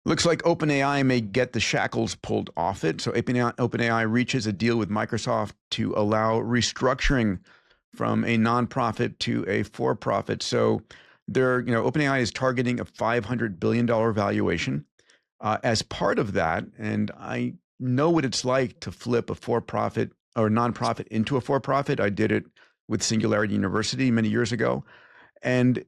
Looks like OpenAI may get the shackles pulled off it. So OpenAI reaches a deal with Microsoft to allow restructuring from a nonprofit to a for-profit. So OpenAI is targeting a $500 billion valuation. As part of that, and I know what it's like to flip a for-profit or nonprofit into a for-profit. I did it with Singularity University many years ago. And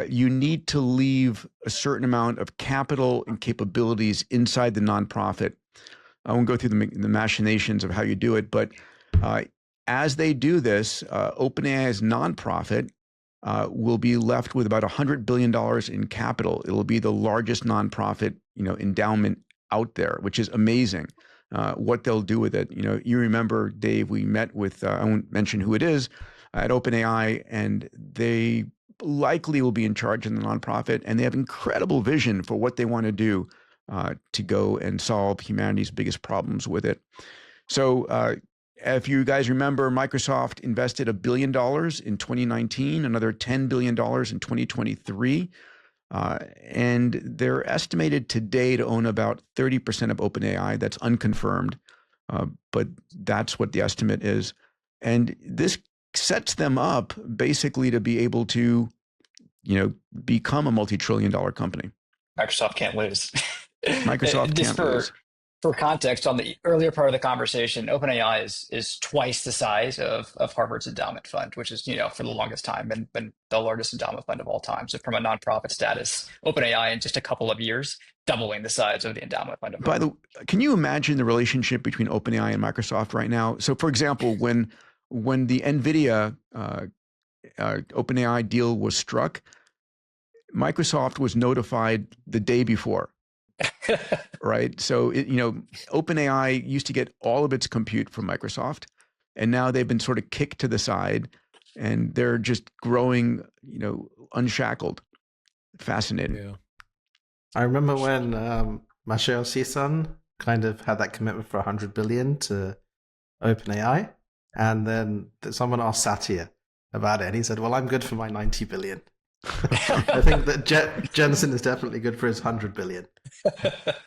you need to leave a certain amount of capital and capabilities inside the nonprofit. I won't go through the machinations of how you do it, but as they do this, OpenAI's nonprofit will be left with about $100 billion in capital. It'll be the largest nonprofit, endowment out there, which is amazing. What they'll do with it. You remember, Dave, we met with, I won't mention who it is, at OpenAI, and they likely will be in charge of the nonprofit, and they have incredible vision for what they want to do to go and solve humanity's biggest problems with it. So if you guys remember, Microsoft invested $1 billion in 2019, another $10 billion in 2023. And they're estimated today to own about 30% of OpenAI. That's unconfirmed, but that's what the estimate is. And this sets them up basically to be able to, become a multi-trillion-dollar company. Microsoft can't lose. Microsoft can't lose. For context, on the earlier part of the conversation, OpenAI is twice the size of Harvard's endowment fund, which is, for the longest time been the largest endowment fund of all time. So from a nonprofit status, OpenAI in just a couple of years, doubling the size of the endowment fund of Harvard. Can you imagine the relationship between OpenAI and Microsoft right now? So for example, when the NVIDIA OpenAI deal was struck, Microsoft was notified the day before. Right. So, OpenAI used to get all of its compute from Microsoft, and now they've been sort of kicked to the side, and they're just growing, unshackled. Fascinating. Yeah. I remember when Masayoshi Son kind of had that commitment for 100 billion to OpenAI, and then someone asked Satya about it, and he said, "Well, I'm good for my 90 billion." I think that Jensen is definitely good for his 100 billion.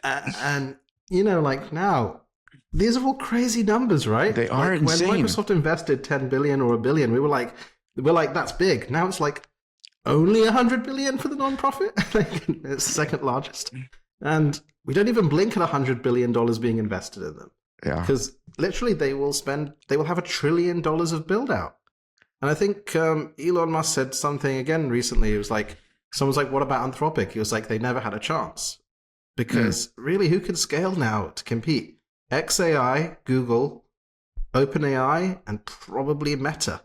And, now, these are all crazy numbers, right? They are insane. When Microsoft invested 10 billion or $1 billion, we're like, that's big. Now it's like only 100 billion for the nonprofit. It's the second largest. And we don't even blink at $100 billion being invested in them. Yeah. Because literally they will have $1 trillion of build out. And I think Elon Musk said something again recently. It was like, someone's like, what about Anthropic? He was like, they never had a chance. Because really, who can scale now to compete? XAI, Google, OpenAI, and probably Meta,